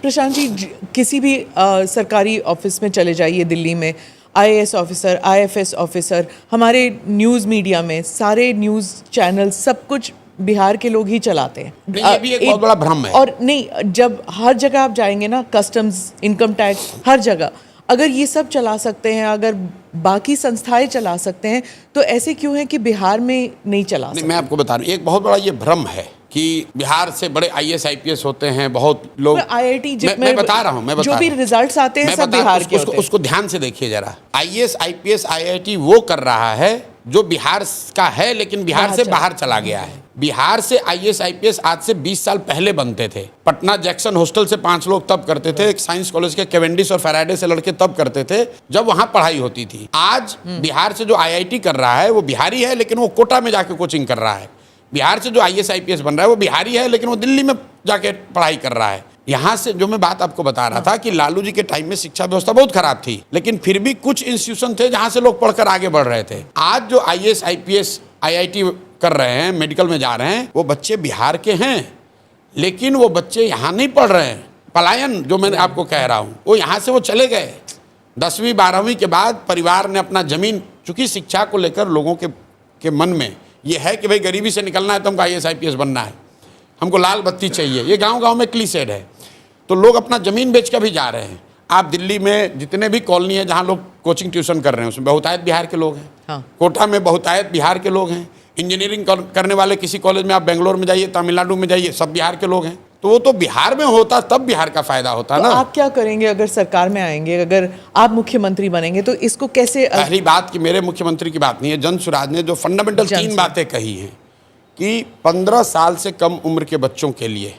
प्रशांत जी, किसी भी सरकारी ऑफिस में चले जाइए दिल्ली में, आईएएस ऑफिसर, आईएफएस ऑफिसर, हमारे न्यूज़ मीडिया में सारे न्यूज़ चैनल सब कुछ बिहार के लोग ही चलाते हैं। ये भी एक बहुत बड़ा भ्रम है। और नहीं, जब हर जगह आप जाएंगे ना, कस्टम्स, इनकम टैक्स, हर जगह अगर ये सब चला सकते हैं, अगर बाकी संस्थाएं चला सकते हैं, तो ऐसे क्यों है कि बिहार में नहीं चला सकते? मैं आपको बता रहा हूँ, एक बहुत बड़ा ये भ्रम है कि बिहार से बड़े आईएएस आईपीएस होते हैं बहुत लोग। आईआईटी मैं बता रहा हूँ, जो भी रिजल्ट्स आते हैं सब बिहार के होते हैं। उसको ध्यान से देखिए जरा। आईएएस आईपीएस आईआईटी वो कर रहा है जो बिहार का है लेकिन बिहार से बाहर चला गया है। बिहार से आईएएस आईपीएस आज से 20 साल पहले बनते थे। पटना जैक्सन हॉस्टल से 5 लोग तब करते थे, एक साइंस कॉलेज के कैवेंडिश और फैराडे से लड़के तब करते थे जब वहां पढ़ाई होती थी। आज बिहार से जो आईआईटी कर रहा है वो बिहारी है, लेकिन वो कोटा में जाके कोचिंग कर रहा है। बिहार से जो आईएएस आईपीएस बन रहा है वो बिहारी है, लेकिन वो दिल्ली में जाके पढ़ाई कर रहा है। यहाँ से जो मैं बात आपको बता रहा था कि लालू जी के टाइम में शिक्षा व्यवस्था बहुत खराब थी, लेकिन फिर भी कुछ इंस्टीट्यूशन थे जहाँ से लोग पढ़कर आगे बढ़ रहे थे। आज जो आईएएस आईपीएस आईआईटी कर रहे हैं, मेडिकल में जा रहे हैं, वो बच्चे बिहार के हैं, लेकिन वो बच्चे यहाँ नहीं पढ़ रहे हैं। पलायन जो मैंने आपको कह रहा हूँ, वो यहाँ से वो चले गए। 10वीं 12वीं के बाद परिवार ने अपना जमीन, चूंकि शिक्षा को लेकर लोगों के मन में ये है कि भाई गरीबी से निकलना है तो हमको आईएएस आईपीएस बनना है, हमको लाल बत्ती चाहिए। ये गांव-गांव में क्लीसेड है, तो लोग अपना ज़मीन बेच कर भी जा रहे हैं। आप दिल्ली में जितने भी कॉलोनी है जहाँ लोग कोचिंग ट्यूशन कर रहे हैं, उसमें बहुतायत बिहार के लोग हैं। हाँ। कोटा में बहुतायत बिहार के लोग हैं। इंजीनियरिंग करने वाले किसी कॉलेज में आप बेंगलोर में जाइए, तमिलनाडु में जाइए, सब बिहार के लोग हैं। तो वो तो बिहार में होता तब बिहार का फायदा होता तो ना। आप क्या करेंगे अगर सरकार में आएंगे, अगर आप मुख्यमंत्री बनेंगे, तो इसको कैसे? पहली बात कि मेरे मुख्यमंत्री की बात नहीं है, जन सुराज ने जो फंडामेंटल 3 बातें कही हैं कि 15 साल से कम उम्र के बच्चों के लिए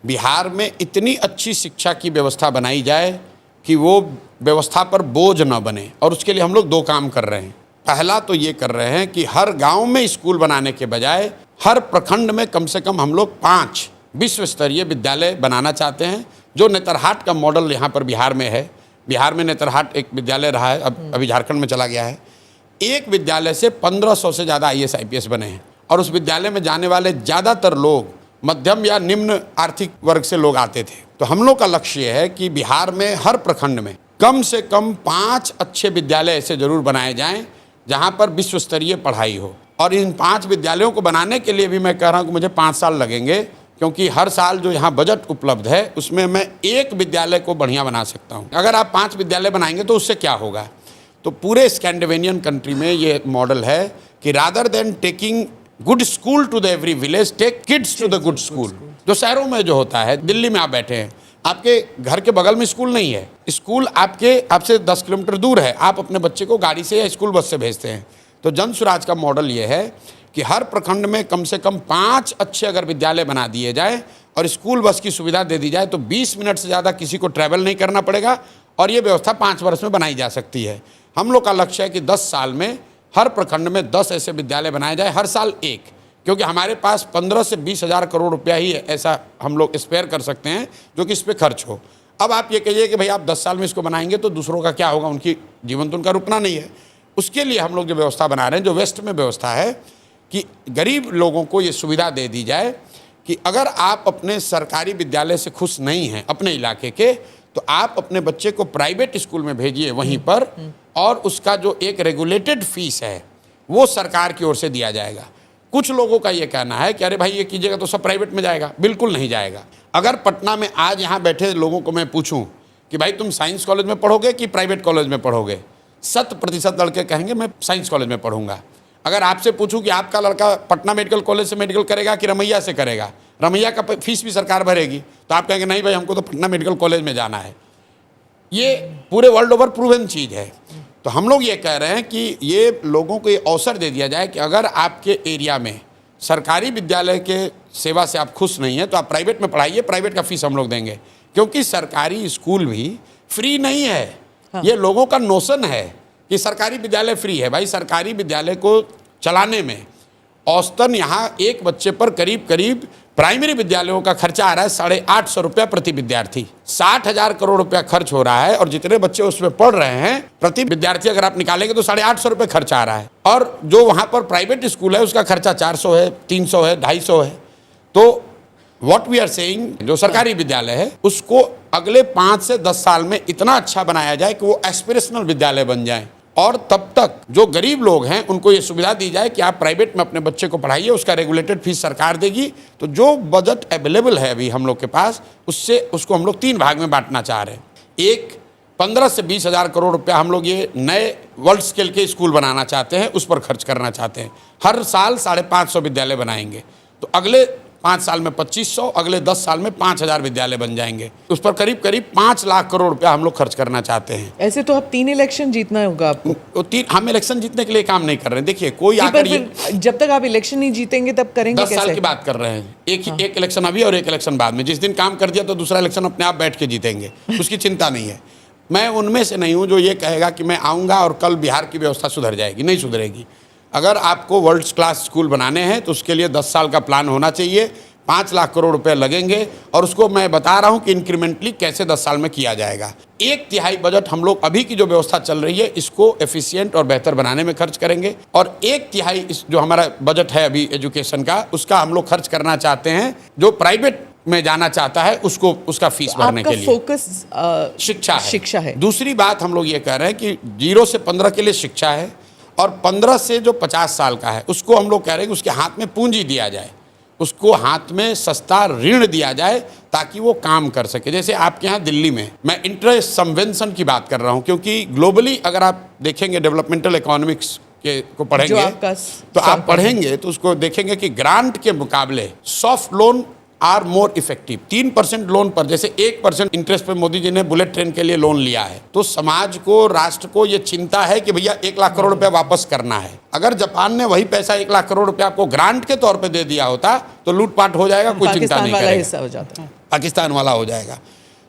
बिहार में इतनी अच्छी शिक्षा की व्यवस्था बनाई जाए कि वो व्यवस्था पर बोझ न बने। और उसके लिए हम लोग 2 काम कर रहे हैं। पहला तो ये कर रहे हैं कि हर गांव में स्कूल बनाने के बजाय हर प्रखंड में कम से कम हम लोग 5 विश्व स्तरीय विद्यालय बनाना चाहते हैं, जो नेतरहाट का मॉडल यहाँ पर बिहार में है। बिहार में नेतरहाट एक विद्यालय रहा है, अभी झारखंड में चला गया है। एक विद्यालय से 1500 से ज़्यादा आईएएस आईपीएस बने हैं, और उस विद्यालय में जाने वाले ज़्यादातर लोग मध्यम या निम्न आर्थिक वर्ग से लोग आते थे। तो हम लोग का लक्ष्य ये है कि बिहार में हर प्रखंड में कम से कम 5 अच्छे विद्यालय ऐसे जरूर बनाए जाएं जहां पर विश्व स्तरीय पढ़ाई हो। और इन 5 विद्यालयों को बनाने के लिए भी मैं कह रहा हूं कि मुझे 5 साल लगेंगे, क्योंकि हर साल जो यहाँ बजट उपलब्ध है उसमें मैं 1 विद्यालय को बढ़िया बना सकता हूँ। अगर आप 5 विद्यालय बनाएंगे तो उससे क्या होगा? तो पूरे स्कैंडिनेवियन कंट्री में ये मॉडल है कि rather than taking good school to the every village, take kids to the good school. जो शहरों में जो होता है, दिल्ली में आप बैठे हैं, आपके घर के बगल में स्कूल नहीं है, स्कूल आपसे 10 किलोमीटर दूर है, आप अपने बच्चे को गाड़ी से या स्कूल बस से भेजते हैं। तो जन सुराज का मॉडल ये है कि हर प्रखंड में कम से कम 5 अच्छे अगर विद्यालय बना दिए जाए और स्कूल बस की सुविधा दे दी जाए, तो 20 मिनट से ज़्यादा किसी को ट्रैवल नहीं करना पड़ेगा, और ये व्यवस्था 5 वर्ष में बनाई जा सकती है। हम लोग का लक्ष्य है कि 10 साल में हर प्रखंड में 10 ऐसे विद्यालय बनाए जाए, हर साल 1, क्योंकि हमारे पास 15 से 20 हज़ार करोड़ रुपया ही ऐसा हम लोग स्पेयर कर सकते हैं जो कि इस पर खर्च हो। अब आप ये कहिए कि भाई आप 10 साल में इसको बनाएंगे तो दूसरों का क्या होगा, उनकी जीवन तो उनका रुकना नहीं है। उसके लिए हम लोग जो व्यवस्था बना रहे हैं, जो वेस्ट में व्यवस्था है, कि गरीब लोगों को ये सुविधा दे दी जाए कि अगर आप अपने सरकारी विद्यालय से खुश नहीं हैं अपने इलाके के, तो आप अपने बच्चे को प्राइवेट स्कूल में भेजिए वहीं पर, और उसका जो एक रेगुलेटेड फीस है वो सरकार की ओर से दिया जाएगा। कुछ लोगों का ये कहना है कि अरे भाई ये कीजिएगा तो सब प्राइवेट में जाएगा। बिल्कुल नहीं जाएगा। अगर पटना में आज यहाँ बैठे लोगों को मैं पूछूं कि भाई तुम साइंस कॉलेज में पढ़ोगे कि प्राइवेट कॉलेज में पढ़ोगे, 100% लड़के कहेंगे मैं साइंस कॉलेज में पढ़ूंगा। अगर आपसे पूछूं कि आपका लड़का पटना मेडिकल कॉलेज से मेडिकल करेगा कि रमैया से करेगा, रमैया का फीस भी सरकार भरेगी, तो आप कहेंगे नहीं भाई हमको तो पटना मेडिकल कॉलेज में जाना है। ये पूरे वर्ल्ड ओवर प्रूवन चीज़ है। तो हम लोग ये कह रहे हैं कि ये लोगों को ये अवसर दे दिया जाए कि अगर आपके एरिया में सरकारी विद्यालय के सेवा से आप खुश नहीं हैं तो आप प्राइवेट में पढ़ाइए, प्राइवेट का फीस हम लोग देंगे, क्योंकि सरकारी स्कूल भी फ्री नहीं है। हाँ। ये लोगों का नोशन है कि सरकारी विद्यालय फ्री है। भाई सरकारी विद्यालय को चलाने में औसतन यहाँ एक बच्चे पर करीब प्राइमरी विद्यालयों का खर्चा आ रहा है 850 रुपया प्रति विद्यार्थी। 60,000 करोड़ रुपया खर्च हो रहा है, और जितने बच्चे उसमें पढ़ रहे हैं प्रति विद्यार्थी अगर आप निकालेंगे तो 850 रुपये खर्चा आ रहा है। और जो वहाँ पर प्राइवेट स्कूल है उसका खर्चा 400 है, 300 है, 250 है। तो व्हाट वी आर सेइंग, जो सरकारी विद्यालय है उसको अगले 5 से 10 साल में इतना अच्छा बनाया जाए कि वो एस्पिरेशनल विद्यालय बन जाए, और तब तक जो गरीब लोग हैं उनको ये सुविधा दी जाए कि आप प्राइवेट में अपने बच्चे को पढ़ाइए, उसका रेगुलेटेड फीस सरकार देगी। तो जो बजट अवेलेबल है अभी हम लोग के पास, उससे उसको हम लोग 3 भाग में बांटना चाह रहे हैं। एक 15 से 20 हज़ार करोड़ रुपया हम लोग ये नए वर्ल्ड स्केल के स्कूल बनाना चाहते हैं, उस पर खर्च करना चाहते हैं। हर साल 550 विद्यालय बनाएंगे, तो अगले 5 साल में 2500, अगले 10 साल में 5000 विद्यालय बन जाएंगे। उस पर करीब करीब 5 लाख करोड़ रुपया हम लोग खर्च करना चाहते हैं। ऐसे तो अब 3 इलेक्शन जीतना होगा आपको। हम इलेक्शन जीतने के लिए काम नहीं कर रहे हैं। देखिए कोई आकर जब तक आप इलेक्शन नहीं जीतेंगे तब करेंगे 10 साल की बात कर रहे हैं, एक इलेक्शन अभी और एक इलेक्शन बाद में। जिस दिन काम कर दिया तो दूसरा इलेक्शन अपने आप बैठ के जीतेंगे, उसकी चिंता नहीं है। मैं उनमें से नहीं हूँ जो ये कहेगा कि मैं आऊँगा और कल बिहार की व्यवस्था सुधर जाएगी। नहीं सुधरेगी। अगर आपको वर्ल्ड क्लास स्कूल बनाने हैं तो उसके लिए 10 साल का प्लान होना चाहिए, 5 लाख करोड़ रुपए लगेंगे, और उसको मैं बता रहा हूं कि इंक्रीमेंटली कैसे 10 साल में किया जाएगा। 1/3 बजट हम लोग अभी की जो व्यवस्था चल रही है इसको एफिशिएंट और बेहतर बनाने में खर्च करेंगे, और 1/3 इस जो हमारा बजट है अभी एजुकेशन का, उसका हम लोग खर्च करना चाहते हैं जो प्राइवेट में जाना चाहता है उसको उसका फीस भरने के लिए। फोकस शिक्षा है। दूसरी बात हम लोग ये कह रहे हैं कि 0 से 15 के लिए शिक्षा है, और 15 से जो 50 साल का है उसको हम लोग कह रहे हैं कि उसके हाथ में पूंजी दिया जाए, उसको हाथ में सस्ता ऋण दिया जाए ताकि वो काम कर सके। जैसे आपके यहाँ दिल्ली में, मैं इंटरेस्ट सबवेंशन की बात कर रहा हूँ, क्योंकि ग्लोबली अगर आप देखेंगे डेवलपमेंटल इकोनॉमिक्स के को पढ़ेंगे तो आप पढ़ेंगे तो उसको देखेंगे कि ग्रांट के मुकाबले soft loan are more effective. 3% loan पर, जैसे 1% इंटरेस्ट पे मोदी जी ने बुलेट ट्रेन के लिए लोन लिया है, तो समाज को, राष्ट्र को ये चिंता है कि भैया 1 लाख करोड़ रुपया वापस करना है। अगर जापान ने वही पैसा 1 लाख करोड़ रुपया आपको ग्रांट के तौर पे दे दिया होता तो लूटपाट हो जाएगा, कोई चिंता नहीं करेगा, पाकिस्तान वाला हो जाएगा।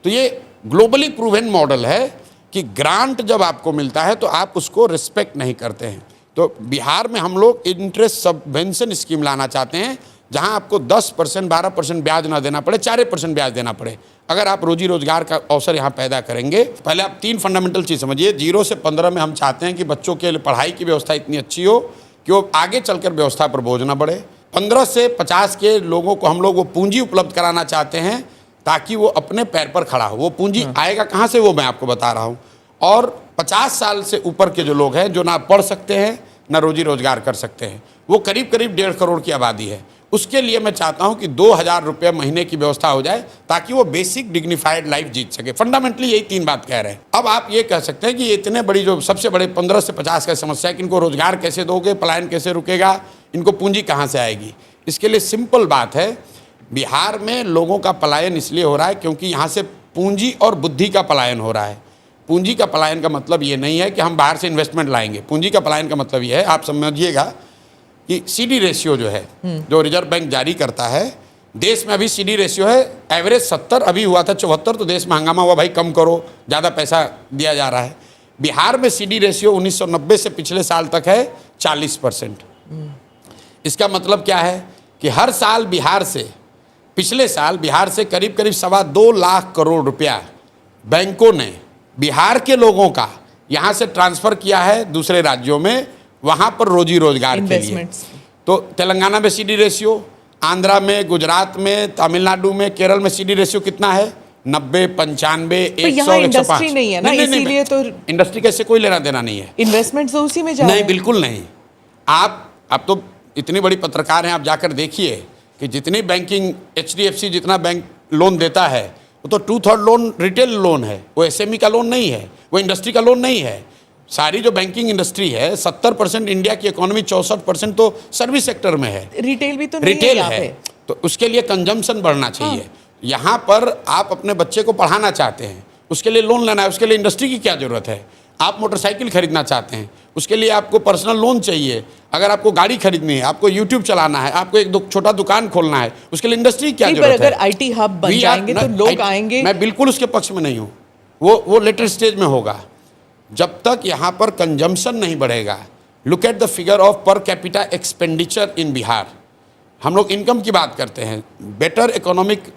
तो ये ग्लोबली प्रूवन मॉडल है कि ग्रांट जब आपको मिलता है तो आप उसको रिस्पेक्ट नहीं करते हैं। तो बिहार में हम लोग इंटरेस्ट सबवेंशन स्कीम लाना चाहते हैं, जहां आपको 10%, 12% ब्याज ना देना पड़े, 4% ब्याज देना पड़े। अगर आप रोजी रोजगार का अवसर यहाँ पैदा करेंगे, पहले आप 3 फंडामेंटल चीज़ समझिए। 0 से 15 में हम चाहते हैं कि बच्चों के लिए पढ़ाई की व्यवस्था इतनी अच्छी हो कि वो आगे चलकर व्यवस्था पर बोझ ना बढ़े। 15 से 50 के लोगों को हम लोग वो पूंजी उपलब्ध कराना चाहते हैं ताकि वो अपने पैर पर खड़ा हो। वो पूंजी आएगा कहाँ से, वो मैं आपको बता रहा हूँ। और 50 साल से ऊपर के जो लोग हैं, जो ना पढ़ सकते हैं ना रोजी रोजगार कर सकते हैं, वो करीब करीब 1.5 करोड़ की आबादी है। उसके लिए मैं चाहता हूं कि 2000 रुपये महीने की व्यवस्था हो जाए ताकि वो बेसिक डिग्निफाइड लाइफ जीत सके। फंडामेंटली यही 3 बात कह रहे हैं। अब आप ये कह सकते हैं कि ये इतने बड़ी जो सबसे बड़े 15 से 50 का समस्या है कि इनको रोजगार कैसे दोगे, पलायन कैसे रुकेगा, इनको पूंजी कहाँ से आएगी। इसके लिए सिंपल बात है, बिहार में लोगों का पलायन इसलिए हो रहा है क्योंकि यहाँ से पूंजी और बुद्धि का पलायन हो रहा है। पूंजी का पलायन का मतलब ये नहीं है कि हम बाहर से इन्वेस्टमेंट लाएंगे। पूंजी का पलायन का मतलब ये है, आप समझिएगा कि सीडी रेशियो जो है, जो रिजर्व बैंक जारी करता है, देश में अभी सीडी रेशियो है एवरेज 70, अभी हुआ था 74, तो देश में हंगामा हुआ, भाई कम करो, ज़्यादा पैसा दिया जा रहा है। बिहार में सीडी रेशियो 1990 से पिछले साल तक है 40%। इसका मतलब क्या है कि हर साल बिहार से, पिछले साल बिहार से करीब करीब 2.25 लाख करोड़ रुपया बैंकों ने बिहार के लोगों का यहाँ से ट्रांसफ़र किया है दूसरे राज्यों में, वहाँ पर रोजी रोजगार के लिए। तो तेलंगाना में सीडी रेशियो, आंध्रा में, गुजरात में, तमिलनाडु में, केरल में सीडी रेशियो कितना है? 90, 95, 100, 105। नहीं है ना, इसीलिए तो इंडस्ट्री कैसे कोई लेना देना नहीं है। इन्वेस्टमेंट तो उसी में जा रहा है। नहीं, बिल्कुल नहीं। आप तो इतनी बड़ी पत्रकार हैं, आप जाकर देखिए कि जितनी बैंकिंग, HDFC जितना बैंक लोन देता है वो तो 2/3 लोन रिटेल लोन है, वो SME का लोन नहीं है, वो इंडस्ट्री का लोन नहीं है। सारी जो बैंकिंग इंडस्ट्री है, 70% इंडिया की इकोनॉमी, 64% तो सर्विस सेक्टर में है। रिटेल भी तो नहीं रिटेल है, तो उसके लिए कंजम्पशन बढ़ना चाहिए। यहाँ पर आप अपने बच्चे को पढ़ाना चाहते हैं, उसके लिए लोन लेना है, उसके लिए इंडस्ट्री की क्या ज़रूरत है? आप मोटरसाइकिल खरीदना चाहते हैं, उसके लिए आपको पर्सनल लोन चाहिए। अगर आपको गाड़ी खरीदनी है, आपको यूट्यूब चलाना है, आपको एक छोटा दुकान खोलना है, उसके लिए इंडस्ट्री की क्या जरूरत है? अगर IT हब बन जाएंगे तो लोग आएंगे। मैं बिल्कुल उसके पक्ष में नहीं हूँ, वो लेटर स्टेज में होगा। जब तक यहाँ पर कंजम्पशन नहीं बढ़ेगा, look at the figure of per capita expenditure in Bihar. हम लोग इनकम की बात करते हैं, better economic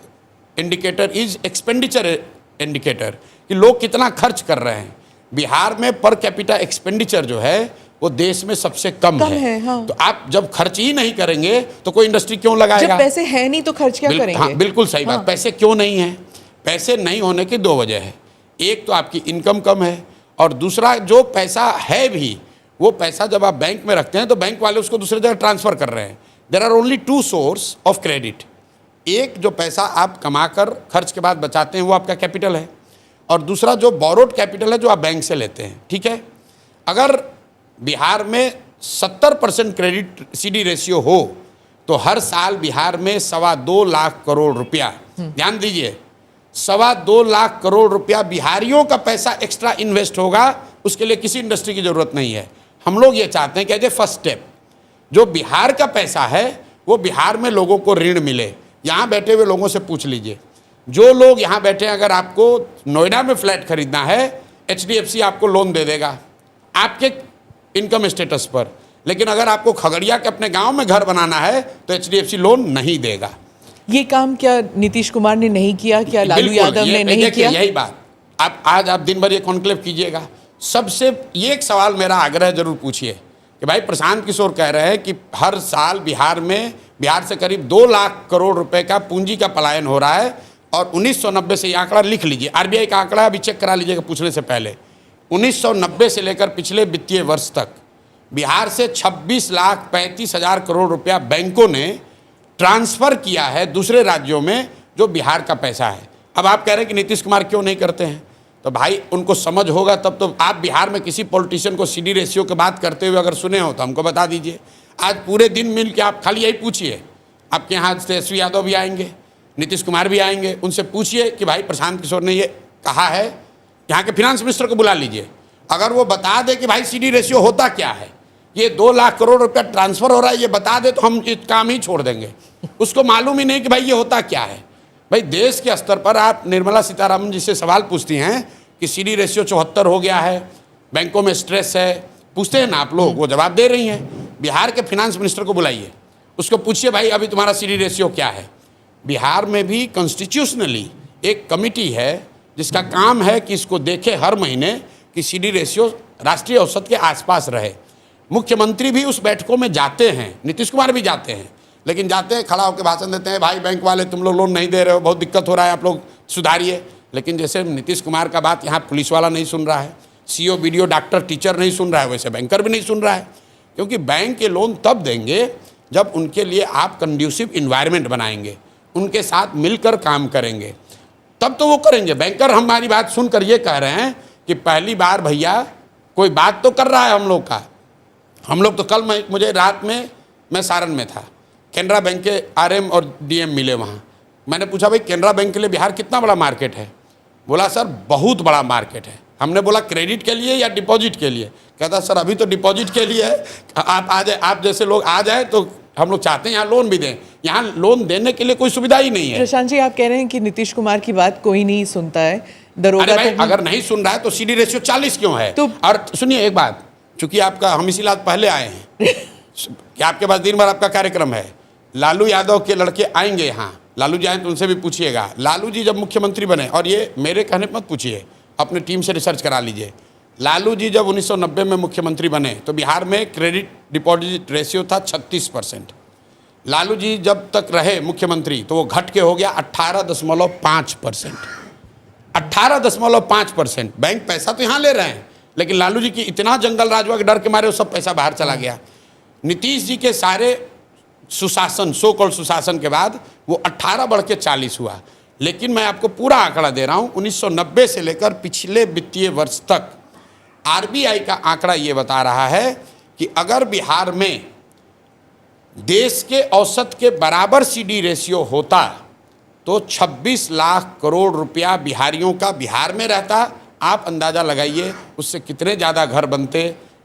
indicator is expenditure indicator, कि लोग कितना खर्च कर रहे हैं। बिहार में पर कैपिटा एक्सपेंडिचर जो है वो देश में सबसे कम है। हाँ। तो आप जब खर्च ही नहीं करेंगे तो कोई इंडस्ट्री क्यों जब लगाएगा? पैसे है नहीं तो खर्च क्या करेंगे? हाँ, बिल्कुल सही बात। पैसे क्यों नहीं है? पैसे नहीं होने की दो वजह है। एक तो आपकी इनकम कम है, और दूसरा जो पैसा है भी, वो पैसा जब आप बैंक में रखते हैं तो बैंक वाले उसको दूसरी जगह ट्रांसफर कर रहे हैं। There are only two source of credit. एक जो पैसा आप कमाकर खर्च के बाद बचाते हैं वो आपका कैपिटल है, और दूसरा जो बोरोड कैपिटल है जो आप बैंक से लेते हैं। ठीक है, अगर बिहार में 70% क्रेडिट CD रेशियो हो तो हर साल बिहार में 2.25 लाख करोड़ रुपया, ध्यान दीजिए, 2.25 लाख करोड़ रुपया बिहारियों का पैसा एक्स्ट्रा इन्वेस्ट होगा। उसके लिए किसी इंडस्ट्री की जरूरत नहीं है। हम लोग ये चाहते हैं कि एज ए फर्स्ट स्टेप जो बिहार का पैसा है वो बिहार में लोगों को ऋण मिले। यहाँ बैठे हुए लोगों से पूछ लीजिए, जो लोग यहाँ बैठे हैं, अगर आपको नोएडा में फ्लैट खरीदना है, HDFC आपको लोन दे देगा आपके इनकम स्टेटस पर, लेकिन अगर आपको खगड़िया के अपने गांव में घर बनाना है तो HDFC लोन नहीं देगा। ये काम क्या नीतीश कुमार ने नहीं किया? क्या लालू यादव ने नहीं किया? यही बात आज आप दिन भर ये कॉन्क्लेव कीजिएगा। सबसे ये एक सवाल मेरा आग्रह जरूर पूछिए कि भाई प्रशांत किशोर कह रहे हैं कि हर साल बिहार से करीब 2 लाख करोड़ रुपए का पूंजी का पलायन हो रहा है, और 1990 से ये आंकड़ा लिख लीजिए, RBI का आंकड़ा अभी चेक करा लीजिएगा पूछने से पहले। 1990 से लेकर पिछले वित्तीय वर्ष तक बिहार से 26,35,000 करोड़ रुपया बैंकों ने ट्रांसफर किया है दूसरे राज्यों में, जो बिहार का पैसा है। अब आप कह रहे हैं कि नीतीश कुमार क्यों नहीं करते हैं, तो भाई उनको समझ होगा तब तो। आप बिहार में किसी पॉलिटिशियन को CD रेशियो की बात करते हुए अगर सुने हो तो हमको बता दीजिए। आज पूरे दिन मिल के आप खाली यही पूछिए, आपके यहाँ तेजस्वी यादव भी आएंगे, नीतीश कुमार भी आएंगे, उनसे पूछिए कि भाई प्रशांत किशोर ने ये कहा है, यहाँ के फिनांस मिनिस्टर को बुला लीजिए, अगर वो बता दे कि भाई CD रेशियो होता क्या है, ये 2 लाख करोड़ रुपया ट्रांसफर हो रहा है, ये बता दे तो हम ये काम ही छोड़ देंगे। उसको मालूम ही नहीं कि भाई ये होता क्या है। भाई देश के स्तर पर आप निर्मला सीतारामन जी से सवाल पूछती हैं कि CD रेशियो 74 हो गया है, बैंकों में स्ट्रेस है, पूछते हैं ना आप लोग, वो जवाब दे रही हैं। बिहार के फिनांस मिनिस्टर को बुलाइए, उसको पूछिए भाई अभी तुम्हारा CD रेशियो क्या है। बिहार में भी कॉन्स्टिट्यूशनली एक कमिटी है जिसका काम है कि इसको देखे हर महीने कि CD रेशियो राष्ट्रीय औसत के आसपास रहे। मुख्यमंत्री भी उस बैठकों में जाते हैं, नीतीश कुमार भी जाते हैं, लेकिन जाते हैं खड़ा होकर भाषण देते हैं, भाई बैंक वाले तुम लोग लोन नहीं दे रहे हो, बहुत दिक्कत हो रहा है, आप लोग सुधारिए। लेकिन जैसे नीतीश कुमार का बात यहाँ पुलिस वाला नहीं सुन रहा है, CO, BDO, डॉक्टर, टीचर नहीं सुन रहा है, वैसे बैंकर भी नहीं सुन रहा है। क्योंकि बैंक के लोन तब देंगे जब उनके लिए आप कंड्यूसिव इन्वायरमेंट बनाएंगे, उनके साथ मिलकर काम करेंगे, तब तो वो करेंगे। बैंकर हमारी बात सुनकर ये कह रहे हैं कि पहली बार भैया कोई बात तो कर रहा है हम लोग का। हम लोग तो कल मुझे रात में मैं सारण में था, कैनरा बैंक के RM और DM मिले वहाँ। मैंने पूछा भाई कैनरा बैंक के लिए बिहार कितना बड़ा मार्केट है? बोला सर बहुत बड़ा मार्केट है। हमने बोला क्रेडिट के लिए या डिपॉजिट के लिए? कहता सर अभी तो डिपॉजिट के लिए है, आप आ जाए, आप जैसे लोग आ जाए तो हम लोग चाहते हैं यहाँ लोन भी दें। यहाँ लोन देने के लिए कोई सुविधा ही नहीं है। प्रशांत जी, आप कह रहे हैं कि नीतीश कुमार की बात कोई नहीं सुनता है, दरोगा अरे भाई तो अगर नहीं सुन रहा है तो CD रेशियो 40 क्यों है? तो और सुनिए एक बात, चूंकि आपका हम इसी लात पहले आए हैं कि आपके पास दिन भर आपका कार्यक्रम है, लालू यादव के लड़के आएंगे यहाँ, लालू जी आए तो उनसे भी पूछिएगा। लालू जी जब मुख्यमंत्री बने, और ये मेरे कहने पर मत पूछिए, अपने टीम से रिसर्च करा लीजिए, लालू जी जब 1990 में मुख्यमंत्री बने तो बिहार में क्रेडिट डिपॉजिट रेशियो था 36%। लालू जी जब तक रहे मुख्यमंत्री तो वो घट के हो गया 18.5%। 18.5%। बैंक पैसा तो यहाँ ले रहे हैं, लेकिन लालू जी की इतना जंगल राज हुआ कि डर के मारे वो सब पैसा बाहर चला गया। नीतीश जी के सारे सुशासन, सो कॉल्ड सुशासन के बाद वो 18 बढ़ के 40 हुआ। लेकिन मैं आपको पूरा आंकड़ा दे रहा हूँ, 1990 से लेकर पिछले वित्तीय वर्ष तक RBI का आंकड़ा ये बता रहा है कि अगर बिहार में देश के औसत के बराबर CD रेशियो होता तो 26 लाख करोड़ रुपया बिहारियों का बिहार में रहता। आप अंदाज़ा लगाइए उससे कितने ज़्यादा घर बनते,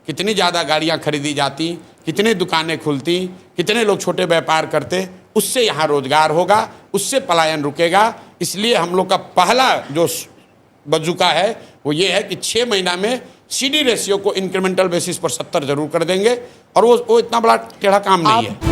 कितनी ज़्यादा गाड़ियाँ खरीदी जाती, कितनी दुकानें खुलती, कितने लोग छोटे व्यापार करते। उससे यहाँ रोजगार होगा, उससे पलायन रुकेगा। इसलिए हम लोग का पहला जो बजुका है वो ये है कि 6 महीना में CD रेशियो को इंक्रीमेंटल बेसिस पर 70 जरूर कर देंगे, और वो इतना बड़ा टेढ़ा काम नहीं है।